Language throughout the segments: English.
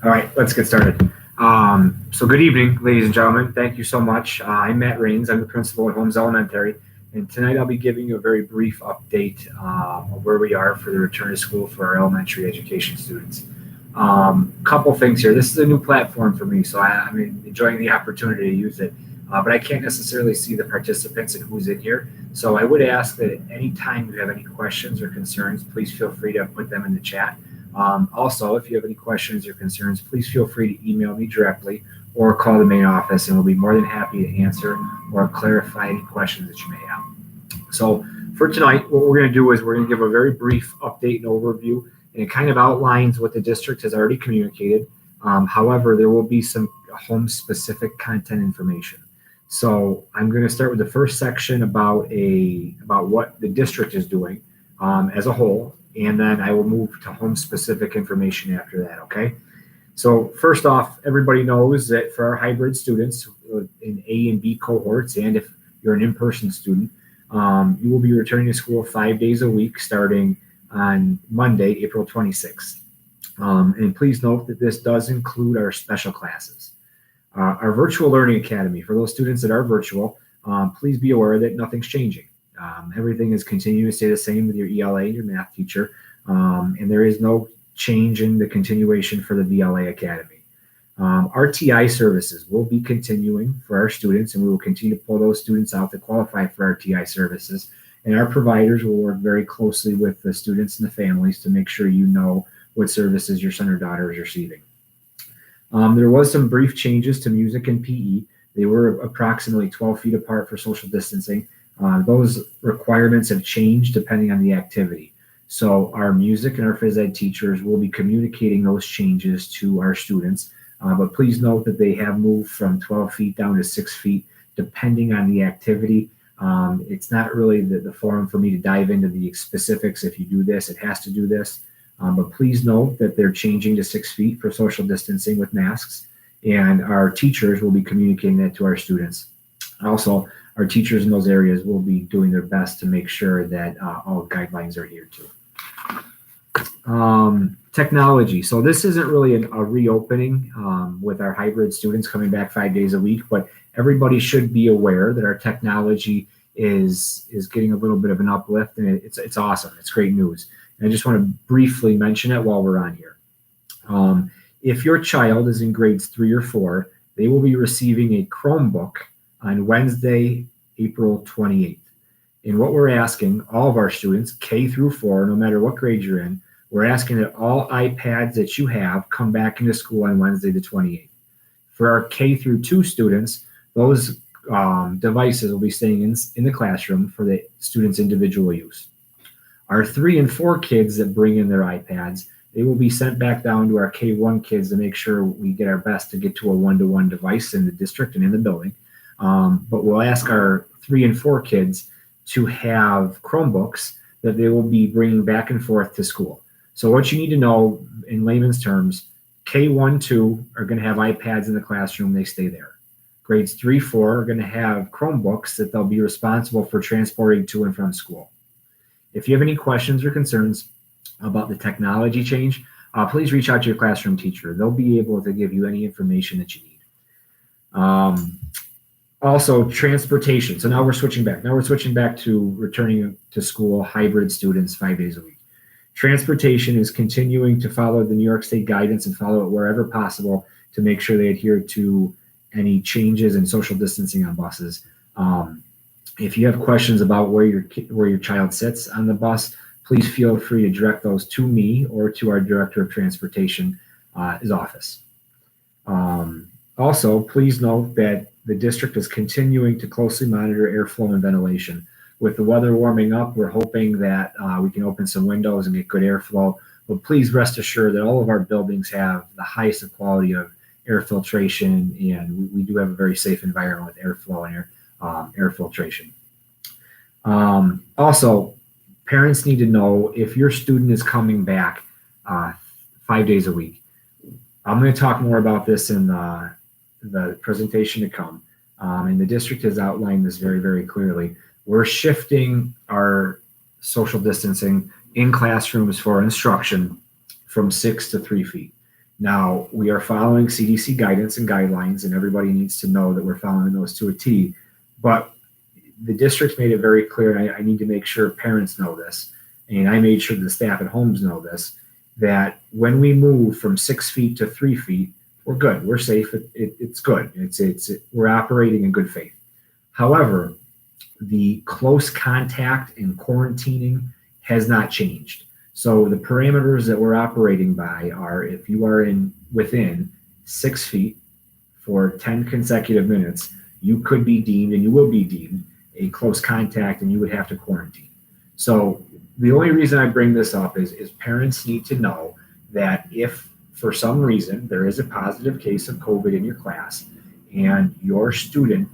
All right, let's get started. So good evening, ladies and gentlemen. Thank you so much. I'm Matt Rains. I'm the principal at Holmes Elementary, and tonight I'll be giving you a very brief update of where we are for the return to school for our elementary education students. Couple things here. This is a new platform for me, so I'm enjoying the opportunity to use it, but I can't necessarily see the participants and who's in here. So I would ask that at any time you have any questions or concerns, please feel free to put them in the chat. Also, if you have any questions or concerns, please feel free to email me directly or call the main office, and we'll be more than happy to answer or clarify any questions that you may have. So for tonight, what we're going to do is we're going to give a very brief update and overview, and it kind of outlines what the district has already communicated. However, there will be some home-specific content information. So I'm going to start with the first section about what the district is doing as a whole, and then I will move to home-specific information after that, okay? So first off, everybody knows that for our hybrid students in A and B cohorts, and if you're an in-person student, you will be returning to school 5 days a week starting on Monday, April 26th. And please note that this does include our special classes. Our virtual learning academy, for those students that are virtual, please be aware that nothing's changing. Everything is continuing to stay the same with your ELA and your math teacher, and there is no change in the continuation for the VLA Academy. RTI services will be continuing for our students, and we will continue to pull those students out that qualify for RTI services. And our providers will work very closely with the students and the families to make sure you know what services your son or daughter is receiving. There was some brief changes to music and PE. They were approximately 12 feet apart for social distancing. Those requirements have changed depending on the activity. So our music and our phys ed teachers will be communicating those changes to our students. But please note that they have moved from 12 feet down to 6 feet depending on the activity. It's not really the forum for me to dive into the specifics. If you do this, it has to do this. But please note that they're changing to 6 feet for social distancing with masks, and our teachers will be communicating that to our students. Also, our teachers in those areas will be doing their best to make sure that all guidelines are adhered to. Technology. So this isn't really a reopening with our hybrid students coming back 5 days a week, but everybody should be aware that our technology is getting a little bit of an uplift, and it's awesome. It's great news. And I just want to briefly mention it while we're on here. If your child is in grades 3 or 4, they will be receiving a Chromebook on Wednesday, April 28th. And what we're asking all of our students, K through 4, no matter what grade you're in, we're asking that all iPads that you have come back into school on Wednesday the 28th. For our K through 2 students, those devices will be staying in the classroom for the students' individual use. Our 3 and 4 kids that bring in their iPads, they will be sent back down to our K1 kids to make sure we get our best to get to a one-to-one device in the district and in the building. But we'll ask our 3 and 4 kids to have Chromebooks that they will be bringing back and forth to school. So what you need to know in layman's terms, K1, 2 are going to have iPads in the classroom. They stay there. Grades 3, 4 are going to have Chromebooks that they'll be responsible for transporting to and from school. If you have any questions or concerns about the technology change, please reach out to your classroom teacher. They'll be able to give you any information that you need. Also, transportation. So now we're switching back. Now we're switching back to returning to school hybrid students 5 days a week. Transportation is continuing to follow the New York State guidance and follow it wherever possible to make sure they adhere to any changes in social distancing on buses. If you have questions about where your child sits on the bus, please feel free to direct those to me or to our Director of Transportation, his office. Also, please note that the district is continuing to closely monitor airflow and ventilation. With the weather warming up, we're hoping that we can open some windows and get good airflow. But please rest assured that all of our buildings have the highest of quality of air filtration, and we do have a very safe environment with airflow and air filtration. Also, parents need to know if your student is coming back 5 days a week. I'm going to talk more about this in the presentation to come. And the district has outlined this very, very clearly. We're shifting our social distancing in classrooms for instruction from 6 to 3 feet. Now, we are following CDC guidance and guidelines, and everybody needs to know that we're following those to a T. But the district made it very clear, and I need to make sure parents know this, and I made sure the staff at Holmes know this, that when we move from 6 feet to 3 feet, we're good. We're safe. It's good. We're operating in good faith. However, the close contact and quarantining has not changed. So the parameters that we're operating by are if you are within 6 feet for 10 consecutive minutes, you could be deemed and you will be deemed a close contact and you would have to quarantine. So the only reason I bring this up is parents need to know that if for some reason there is a positive case of COVID in your class and your student,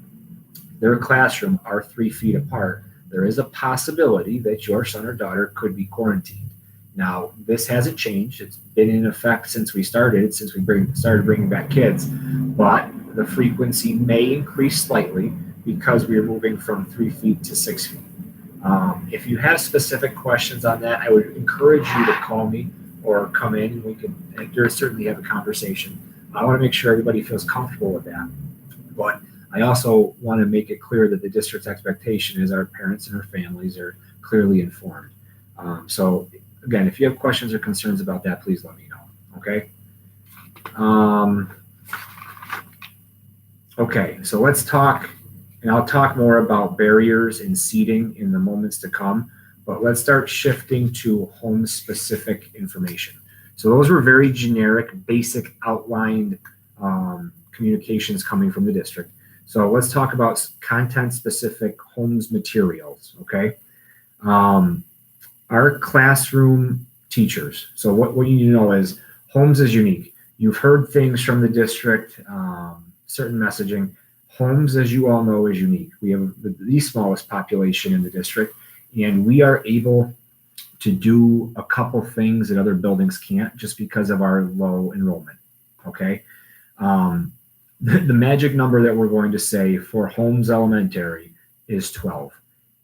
their classroom are 3 feet apart, there is a possibility that your son or daughter could be quarantined. Now, this hasn't changed. It's been in effect since we started started bringing back kids, but the frequency may increase slightly because we are moving from 3 feet to 6 feet. If you have specific questions on that, I would encourage you to call me or come in and we can certainly have a conversation. I want to make sure everybody feels comfortable with that. But I also want to make it clear that the district's expectation is our parents and our families are clearly informed. So again, if you have questions or concerns about that, please let me know. Okay. Okay, so let's talk, and I'll talk more about barriers and seating in the moments to come, but let's start shifting to home specific information. So those were very generic, basic outlined communications coming from the district. So let's talk about content specific Holmes materials, okay? Our classroom teachers. So what you need to know is Holmes is unique. You've heard things from the district, certain messaging. Holmes, as you all know, is unique. We have the smallest population in the district, and we are able to do a couple things that other buildings can't just because of our low enrollment, okay? The magic number that we're going to say for Holmes Elementary is 12.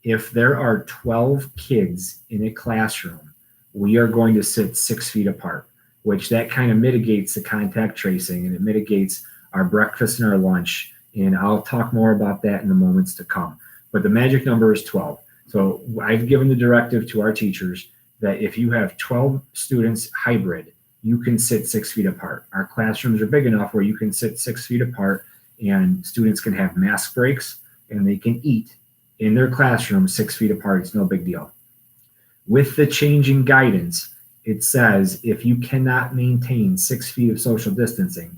If there are 12 kids in a classroom, we are going to sit 6 feet apart, which that kind of mitigates the contact tracing and it mitigates our breakfast and our lunch. And I'll talk more about that in the moments to come. But the magic number is 12. So I've given the directive to our teachers that if you have 12 students hybrid, you can sit 6 feet apart. Our classrooms are big enough where you can sit 6 feet apart and students can have mask breaks and they can eat in their classroom 6 feet apart. It's no big deal. With the changing guidance, it says if you cannot maintain 6 feet of social distancing,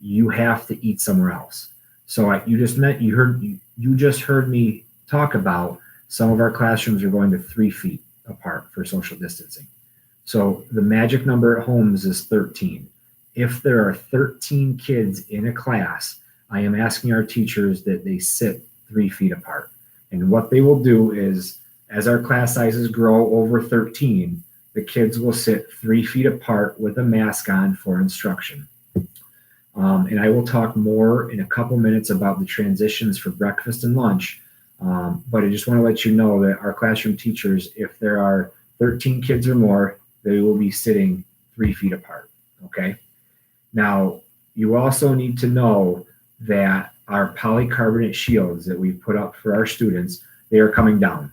you have to eat somewhere else. So you just heard me talk about some of our classrooms are going to 3 feet apart for social distancing. So the magic number at Holmes is 13. If there are 13 kids in a class, I am asking our teachers that they sit 3 feet apart. And what they will do is, as our class sizes grow over 13, the kids will sit 3 feet apart with a mask on for instruction. And I will talk more in a couple minutes about the transitions for breakfast and lunch. But I just want to let you know that our classroom teachers, if there are 13 kids or more, they will be sitting 3 feet apart. Okay. Now, you also need to know that our polycarbonate shields that we've put up for our students, they are coming down.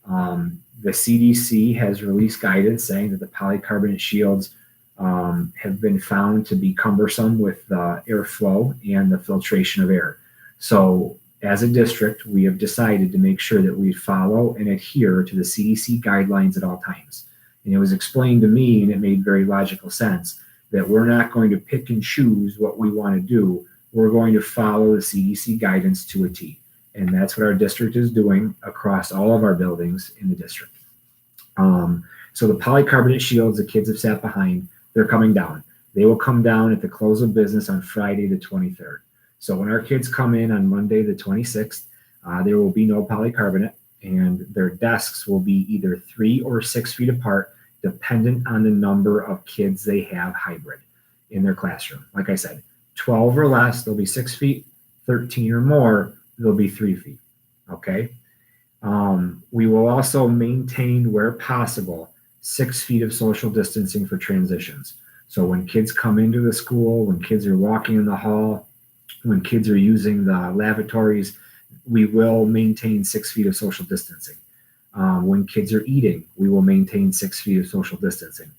The CDC has released guidance saying that the polycarbonate shields have been found to be cumbersome with airflow and the filtration of air. So as a district, we have decided to make sure that we follow and adhere to the CDC guidelines at all times. And it was explained to me, and it made very logical sense, that we're not going to pick and choose what we want to do. We're going to follow the CDC guidance to a T. And that's what our district is doing across all of our buildings in the district. So the polycarbonate shields the kids have sat behind, they're coming down. They will come down at the close of business on Friday the 23rd. So when our kids come in on Monday the 26th, there will be no polycarbonate, and their desks will be either 3 or 6 feet apart, dependent on the number of kids they have hybrid in their classroom. Like I said, 12 or less, they'll be 6 feet, 13 or more, they'll be 3 feet, okay? We will also maintain, where possible, 6 feet of social distancing for transitions. So when kids come into the school, when kids are walking in the hall, when kids are using the lavatories, we will maintain 6 feet of social distancing. When kids are eating, we will maintain 6 feet of social distancing.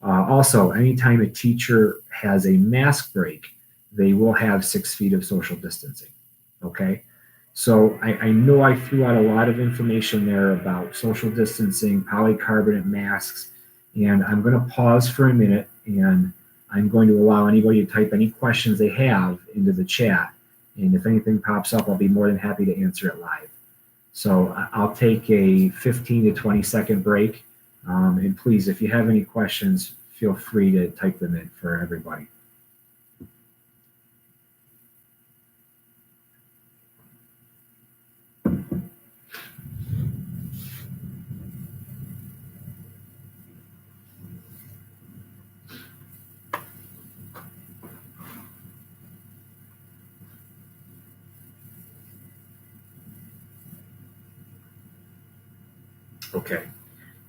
Also, anytime a teacher has a mask break, they will have 6 feet of social distancing. Okay. So I know I threw out a lot of information there about social distancing, polycarbonate masks, and I'm going to pause for a minute and I'm going to allow anybody to type any questions they have into the chat. And if anything pops up, I'll be more than happy to answer it live. So I'll take a 15 to 20-second break. And please, if you have any questions, feel free to type them in for everybody. Okay.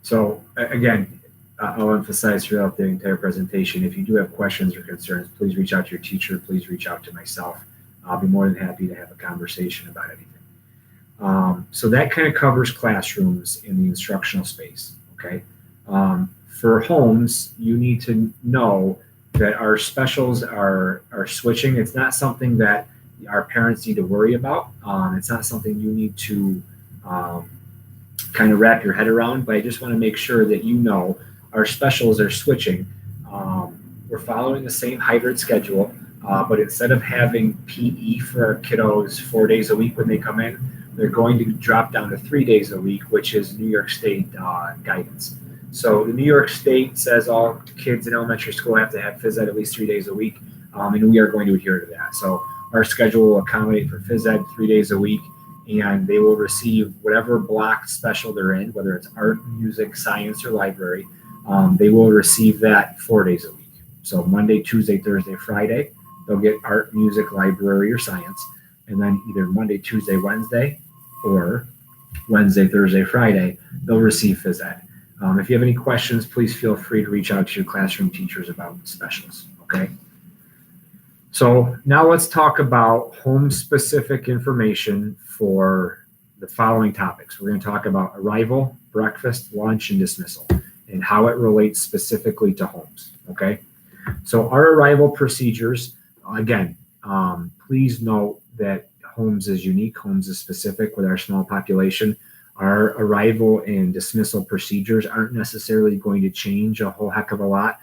So again, I'll emphasize throughout the entire presentation, if you do have questions or concerns, please reach out to your teacher. Please reach out to myself. I'll be more than happy to have a conversation about anything. So that kind of covers classrooms in the instructional space. Okay. For Holmes, you need to know that our specials are switching. It's not something that our parents need to worry about. It's not something you need to kind of wrap your head around, but I just want to make sure that you know our specials are switching. We're following the same hybrid schedule, but instead of having PE for our kiddos 4 days a week when they come in, they're going to drop down to 3 days a week, which is New York State guidance. So the New York State says all kids in elementary school have to have phys ed at least 3 days a week, and we are going to adhere to that. So our schedule will accommodate for phys ed 3 days a week, and they will receive whatever block special they're in, whether it's art, music, science, or library. They will receive that 4 days a week. So Monday, Tuesday, Thursday, Friday, they'll get art, music, library, or science. And then either Monday, Tuesday, Wednesday, or Wednesday, Thursday, Friday, they'll receive phys ed. If you have any questions, please feel free to reach out to your classroom teachers about specials, okay? So now let's talk about home-specific information for the following topics. We're going to talk about arrival, breakfast, lunch, and dismissal, and how it relates specifically to homes, okay? So our arrival procedures, again, please note that Holmes is unique. Holmes is specific with our small population. Our arrival and dismissal procedures aren't necessarily going to change a whole heck of a lot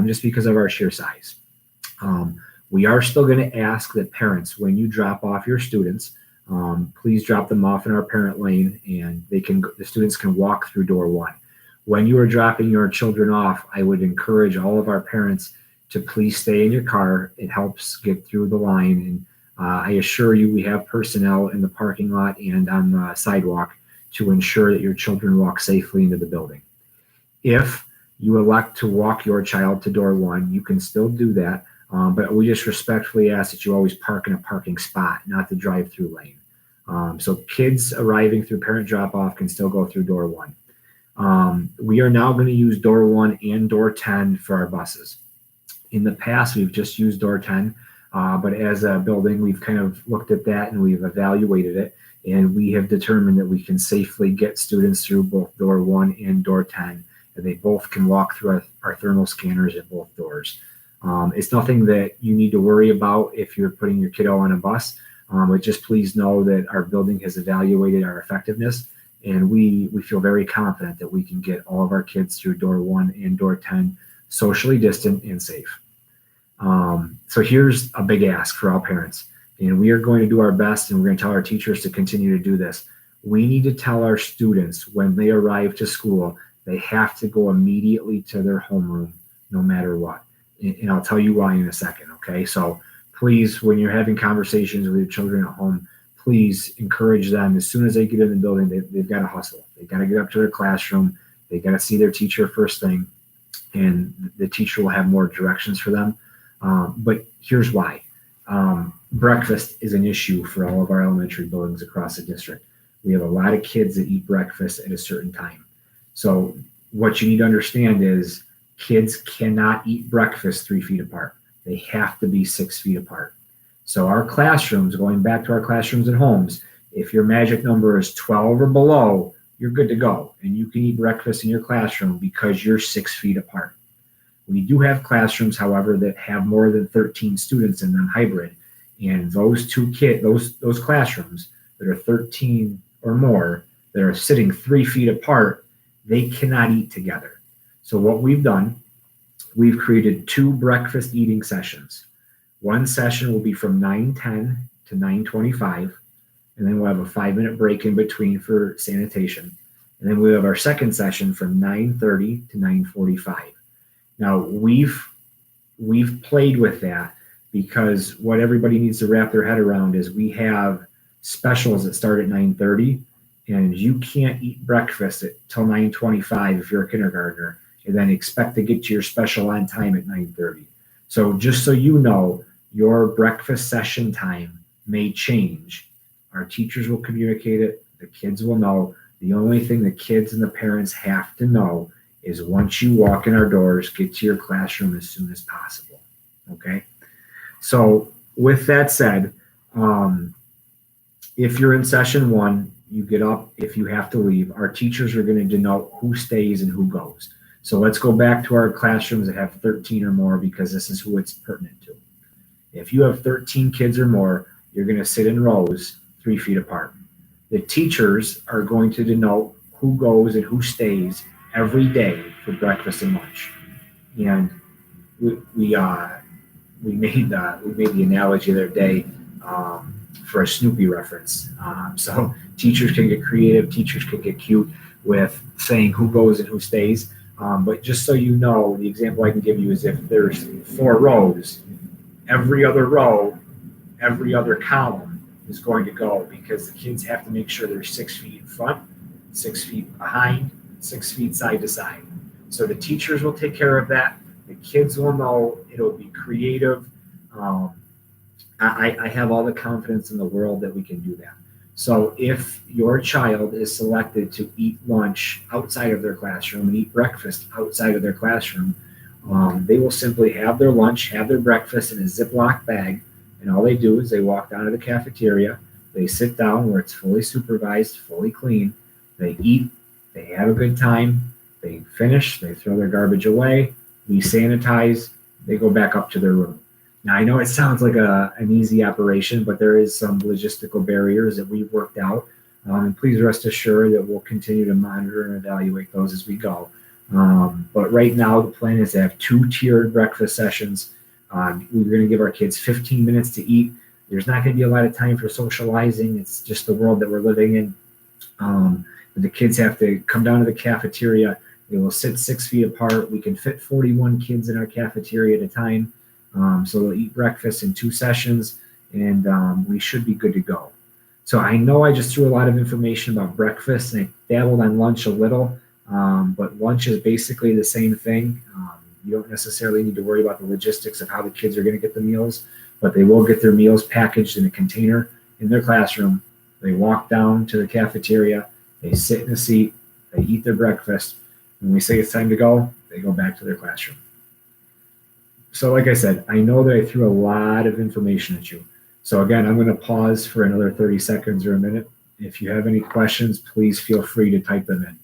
just because of our sheer size. We are still going to ask that parents, when you drop off your students, please drop them off in our parent lane, and the students can walk through door one. When you are dropping your children off, I would encourage all of our parents to please stay in your car. It helps get through the line, and I assure you we have personnel in the parking lot and on the sidewalk to ensure that your children walk safely into the building. If you elect to walk your child to door one, you can still do that. But we just respectfully ask that you always park in a parking spot, not the drive-through lane. So kids arriving through parent drop-off can still go through door one. We are now going to use door one and door 10 for our buses. In the past, we've just used door 10, but as a building, we've kind of looked at that and we've evaluated it, and we have determined that we can safely get students through both door one and door 10, and they both can walk through our thermal scanners at both doors. It's nothing that you need to worry about if you're putting your kiddo on a bus, but just please know that our building has evaluated our effectiveness, and we feel very confident that we can get all of our kids through door one and door 10 socially distant and safe. So here's a big ask for all parents, and we are going to do our best, and we're going to tell our teachers to continue to do this. We need to tell our students when they arrive to school, they have to go immediately to their homeroom, no matter what. And I'll tell you why in a second, okay? So please, when you're having conversations with your children at home, please encourage them as soon as they get in the building, they've got to hustle. They've got to get up to their classroom. They've got to see their teacher first thing, and the teacher will have more directions for them. But here's why. Breakfast is an issue for all of our elementary buildings across the district. We have a lot of kids that eat breakfast at a certain time. So what you need to understand is Kids cannot eat breakfast 3 feet apart. They have to be 6 feet apart. So our classrooms, going back to our classrooms at Holmes, if your magic number is 12 or below, you're good to go. And you can eat breakfast in your classroom because you're 6 feet apart. We do have classrooms, however, that have more than 13 students in them, hybrid. And those those classrooms that are 13 or more, that are sitting 3 feet apart, they cannot eat together. So what we've done, we've created 2 breakfast eating sessions. One session will be from 9:10 to 9:25, and then we'll have a 5-minute break in between for sanitation. And then we have our second session from 9:30 to 9:45. Now we've played with that because what everybody needs to wrap their head around is we have specials that start at 9:30, and you can't eat breakfast till 9:25 if you're a kindergartner, and then expect to get to your special on time at 9:30. So just so you know, your breakfast session time may change. Our teachers will communicate it. The kids will know. The only thing the kids and the parents have to know is once you walk in our doors, get to your classroom as soon as possible. Okay? So with that said, if you're in session 1, you get up. If you have to leave, our teachers are going to denote who stays and who goes. So let's go back to our classrooms that have 13 or more because this is who it's pertinent to. If you have 13 kids or more, you're going to sit in rows 3 feet apart. The teachers are going to denote who goes and who stays every day for breakfast and lunch. And we made the analogy the other day for a Snoopy reference. So teachers can get creative, teachers can get cute with saying who goes and who stays. But just so you know, the example I can give you is if there's 4 rows, every other row, every other column is going to go because the kids have to make sure they're 6 feet in front, 6 feet behind, 6 feet side to side. So the teachers will take care of that. The kids will know. It'll be creative. I have all the confidence in the world that we can do that. So if your child is selected to eat lunch outside of their classroom and eat breakfast outside of their classroom, they will simply have their lunch, have their breakfast in a Ziploc bag, and all they do is they walk down to the cafeteria, they sit down where it's fully supervised, fully clean, they eat, they have a good time, they finish, they throw their garbage away, we sanitize, they go back up to their room. Now, I know it sounds like an easy operation, but there is some logistical barriers that we've worked out. And please rest assured that we'll continue to monitor and evaluate those as we go. But right now, the plan is to have 2 tiered breakfast sessions. We're going to give our kids 15 minutes to eat. There's not going to be a lot of time for socializing. It's just the world that we're living in. The kids have to come down to the cafeteria. They will sit 6 feet apart. We can fit 41 kids in our cafeteria at a time. So they'll eat breakfast in 2 sessions, and we should be good to go. So I know I just threw a lot of information about breakfast, and I dabbled on lunch a little, but lunch is basically the same thing. You don't necessarily need to worry about the logistics of how the kids are going to get the meals, but they will get their meals packaged in a container in their classroom. They walk down to the cafeteria, they sit in a seat, they eat their breakfast. When we say it's time to go, they go back to their classroom. So like I said, I know that I threw a lot of information at you. So again, I'm going to pause for another 30 seconds or a minute. If you have any questions, please feel free to type them in.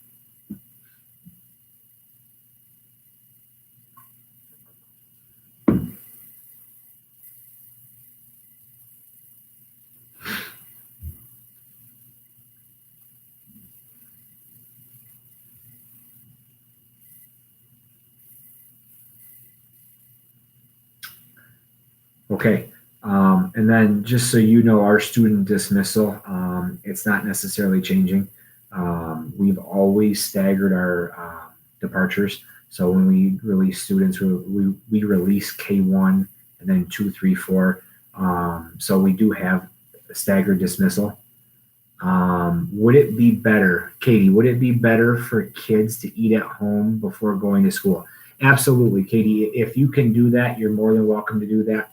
Okay. And then just so you know, our student dismissal, it's not necessarily changing. We've always staggered our departures. So when we release students, we release K1 and then 2, 3, 4. So we do have a staggered dismissal. Would it be better, Katie, would it be better for kids to eat at home before going to school? Absolutely, Katie. If you can do that, you're more than welcome to do that.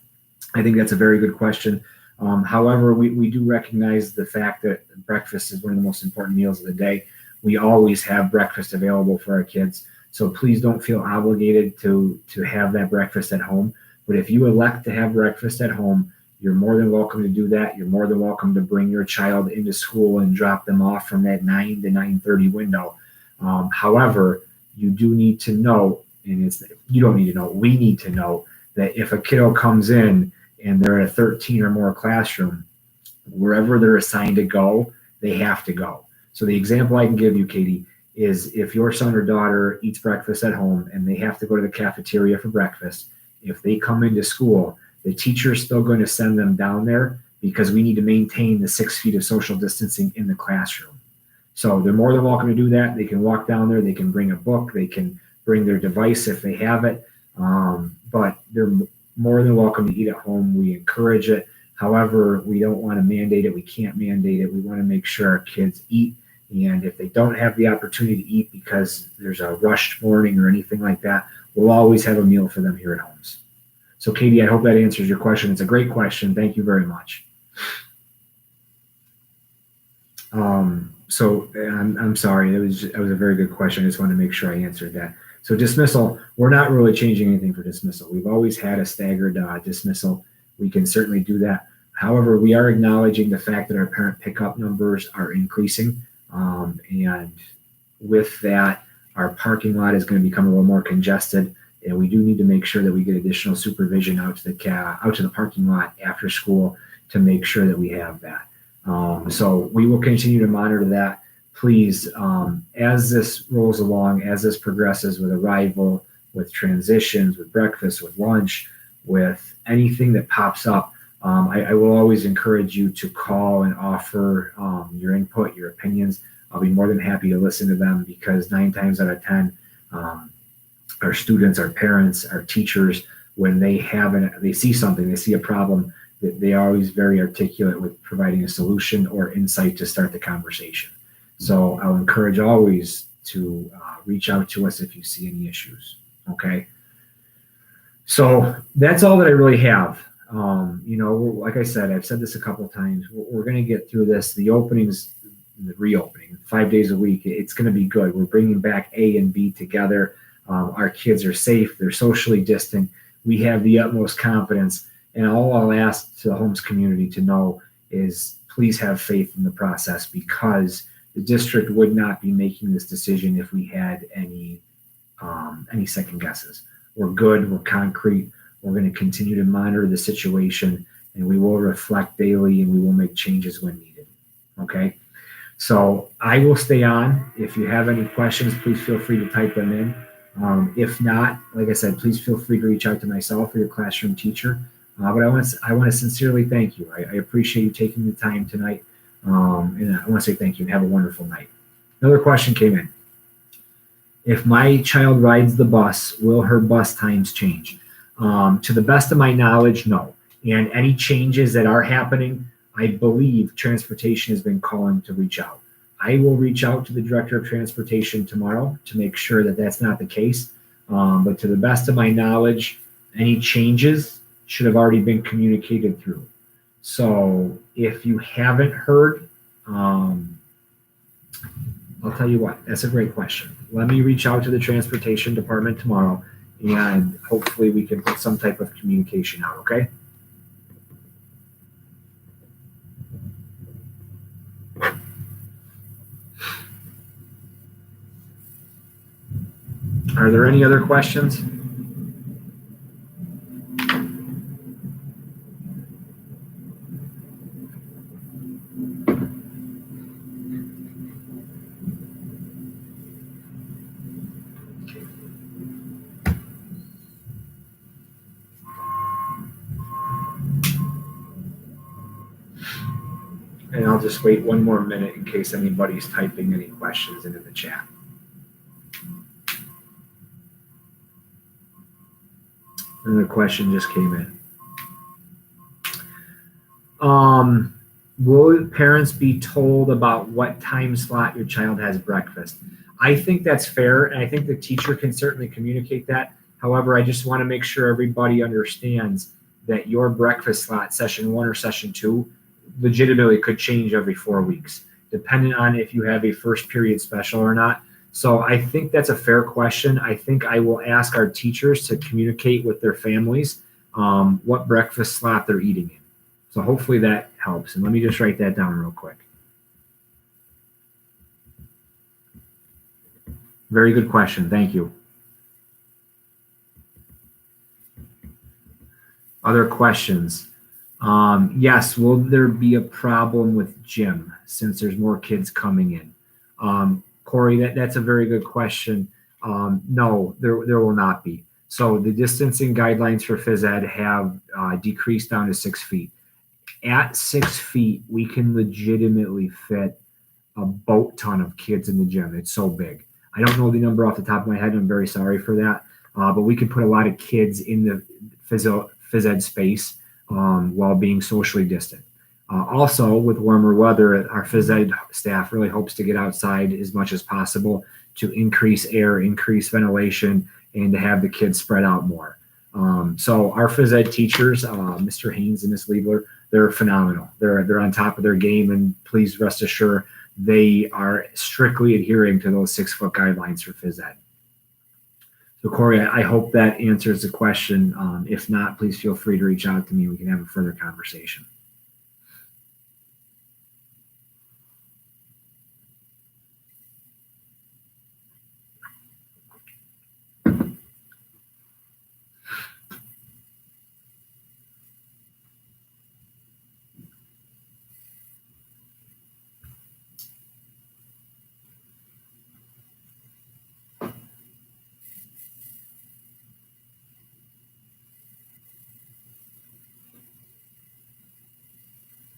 I think that's a very good question. However, we do recognize the fact that breakfast is one of the most important meals of the day. We always have breakfast available for our kids. So please don't feel obligated to have that breakfast at home. But if you elect to have breakfast at home, you're more than welcome to do that. You're more than welcome to bring your child into school and drop them off from that 9 to 9:30 window. However, you do need to know, and you don't need to know, we need to know that if a kiddo comes in and they're in a 13 or more classroom, wherever they're assigned to go, they have to go. So the example I can give you, Katie, is if your son or daughter eats breakfast at home and they have to go to the cafeteria for breakfast, if they come into school, the teacher is still going to send them down there because we need to maintain the 6 feet of social distancing in the classroom. So they're more than welcome to do that. They can walk down there. They can bring a book. They can bring their device if they have it. But they're more than welcome to eat at home. We encourage it. However, we don't want to mandate it. We can't mandate it. We want to make sure our kids eat. And if they don't have the opportunity to eat because there's a rushed morning or anything like that, we'll always have a meal for them here at Holmes. So, Katie, I hope that answers your question. It's a great question. Thank you very much. So I'm sorry. It was a very good question. I just wanted to make sure I answered that. So dismissal, we're not really changing anything for dismissal. We've always had a staggered dismissal. We can certainly do that. However, we are acknowledging the fact that our parent pickup numbers are increasing. And with that, our parking lot is going to become a little more congested. And we do need to make sure that we get additional supervision out to the parking lot after school to make sure that we have that. So we will continue to monitor that. Please, as this rolls along, as this progresses with arrival, with transitions, with breakfast, with lunch, with anything that pops up, I will always encourage you to call and offer your input, your opinions. I'll be more than happy to listen to them because 9 times out of 10, our students, our parents, our teachers, when they see something, they see a problem, they are always very articulate with providing a solution or insight to start the conversation. So I'll encourage always to reach out to us if you see any issues. Okay. So that's all that I really have. Like I said, I've said this a couple of times. We're going to get through this. The openings, the reopening, 5 days a week, it's going to be good. We're bringing back A and B together. Our kids are safe. They're socially distant. We have the utmost confidence. And all I'll ask to the Holmes community to know is please have faith in the process because the district would not be making this decision if we had any second guesses. We're good. We're concrete. We're going to continue to monitor the situation, and we will reflect daily, and we will make changes when needed. Okay? So I will stay on. If you have any questions, please feel free to type them in. If not, like I said, please feel free to reach out to myself or your classroom teacher. But I want to sincerely thank you. I appreciate you taking the time tonight. And I want to say thank you and have a wonderful night. Another question came in. If my child rides the bus, will her bus times change? To the best of my knowledge, no. And any changes that are happening, I believe transportation has been calling to reach out. I will reach out to the director of transportation tomorrow to make sure that that's not the case. But to the best of my knowledge, any changes should have already been communicated through. So if you haven't heard, I'll tell you what, that's a great question. Let me reach out to the transportation department tomorrow and hopefully we can put some type of communication out, okay? Are there any other questions? And I'll just wait one more minute in case anybody's typing any questions into the chat. Another question just came in. Will parents be told about what time slot your child has breakfast? I think that's fair, and I think the teacher can certainly communicate that. However, I just want to make sure everybody understands that your breakfast slot, session 1 or session 2, legitimately could change every 4 weeks, depending on if you have a first period special or not. So I think that's a fair question. I think I will ask our teachers to communicate with their families what breakfast slot they're eating in. So hopefully that helps. And let me just write that down real quick. Very good question. Thank you. Other questions? Yes, will there be a problem with gym since there's more kids coming in? Corey, that's a very good question. No, there will not be. So the distancing guidelines for phys ed have decreased down to 6 feet. At 6 feet, we can legitimately fit a boat ton of kids in the gym. It's so big. I don't know the number off the top of my head. I'm very sorry for that. But we can put a lot of kids in the phys ed space while being socially distant. Also, with warmer weather, our phys ed staff really hopes to get outside as much as possible to increase air, increase ventilation, and to have the kids spread out more. So our phys ed teachers, Mr. Haynes and Ms. Liebler, they're phenomenal. They're on top of their game, and please rest assured they are strictly adhering to those 6 foot guidelines for phys ed. So Corey, I hope that answers the question. If not, please feel free to reach out to me. We can have a further conversation.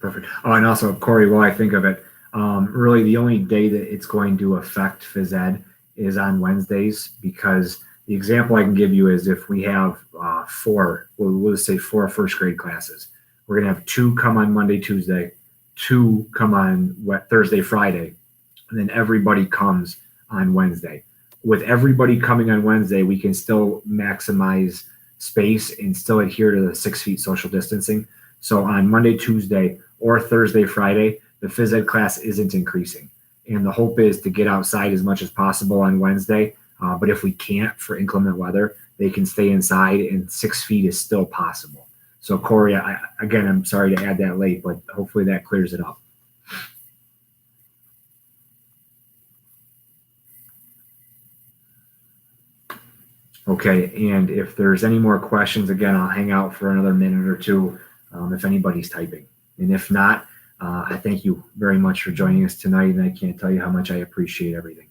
Perfect. Oh, and also, Corey, while I think of it, really the only day that it's going to affect phys ed is on Wednesdays, because the example I can give you is if we have we'll just say 4 first grade classes, we're going to have 2 come on Monday, Tuesday, 2 come on Thursday, Friday, and then everybody comes on Wednesday. With everybody coming on Wednesday, we can still maximize space and still adhere to the 6 feet social distancing. So on Monday, Tuesday, or Thursday, Friday, the phys ed class isn't increasing. And the hope is to get outside as much as possible on Wednesday. But if we can't for inclement weather, they can stay inside, and 6 feet is still possible. So Corey, again, I'm sorry to add that late, but hopefully that clears it up. Okay, and if there's any more questions, again, I'll hang out for another minute or two if anybody's typing. And if not, I thank you very much for joining us tonight, and I can't tell you how much I appreciate everything.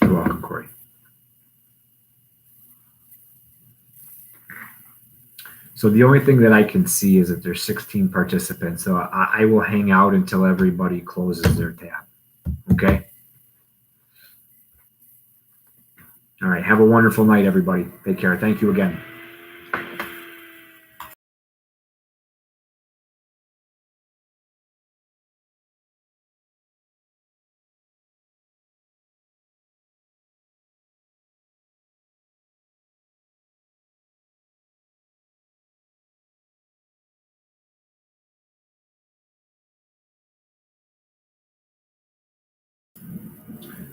You're welcome, Corey. So the only thing that I can see is that there's 16 participants. So I will hang out until everybody closes their tab. Okay? All right. Have a wonderful night, everybody. Take care. Thank you again.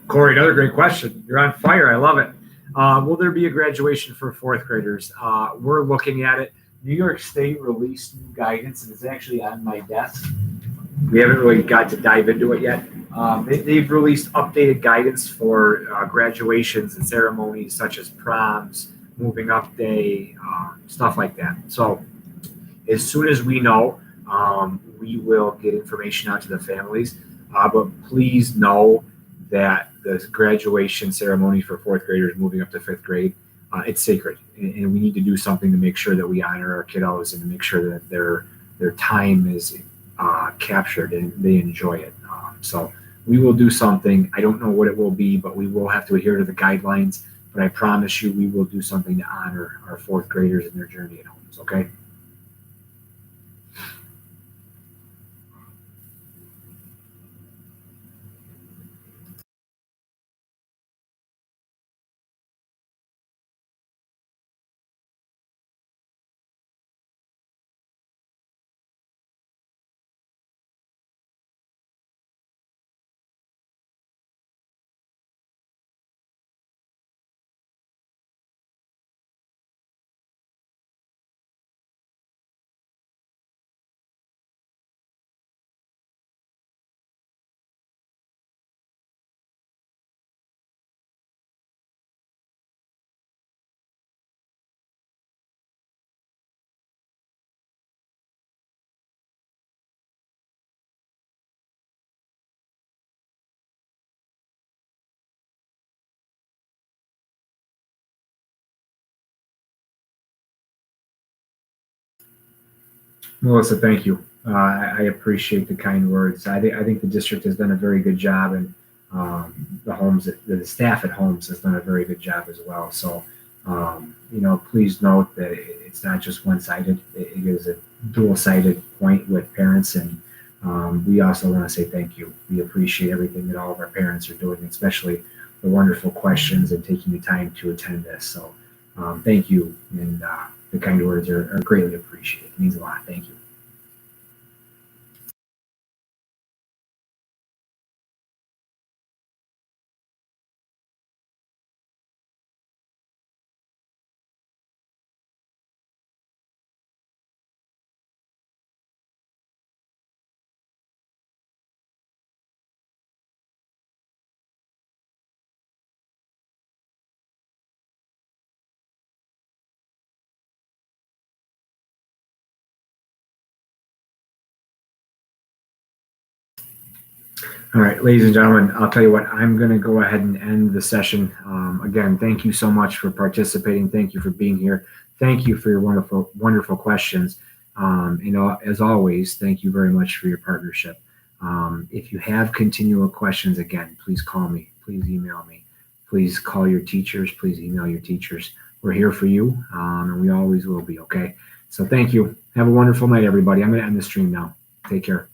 Corey, another great question. You're on fire. I love it. Will there be a graduation for 4th graders? We're looking at it. New York State released new guidance, and it's actually on my desk. We haven't really got to dive into it yet. They've released updated guidance for graduations and ceremonies such as proms, moving up day, stuff like that. So as soon as we know, we will get information out to the families. But please know that the graduation ceremony for 4th graders moving up to 5th grade, it's sacred, and we need to do something to make sure that we honor our kiddos and to make sure that their time is captured and they enjoy it. So we will do something. I don't know what it will be, but we will have to adhere to the guidelines. But I promise you, we will do something to honor our 4th graders and their journey at Holmes. Okay. Melissa, thank you. I appreciate the kind words. I think the district has done a very good job, and the staff at Holmes has done a very good job as well. So, please note that it's not just one-sided. It is a dual-sided point with parents, and we also want to say thank you. We appreciate everything that all of our parents are doing, especially the wonderful questions and taking the time to attend this. So, thank you, and the kind words are greatly appreciated. It means a lot. Thank you. All right, ladies and gentlemen, I'll tell you what, I'm going to go ahead and end the session. Again, thank you so much for participating. Thank you for being here. Thank you for your wonderful, wonderful questions. As always, thank you very much for your partnership. If you have continual questions, again, please call me. Please email me. Please call your teachers. Please email your teachers. We're here for you, and we always will be, okay? So thank you. Have a wonderful night, everybody. I'm going to end the stream now. Take care.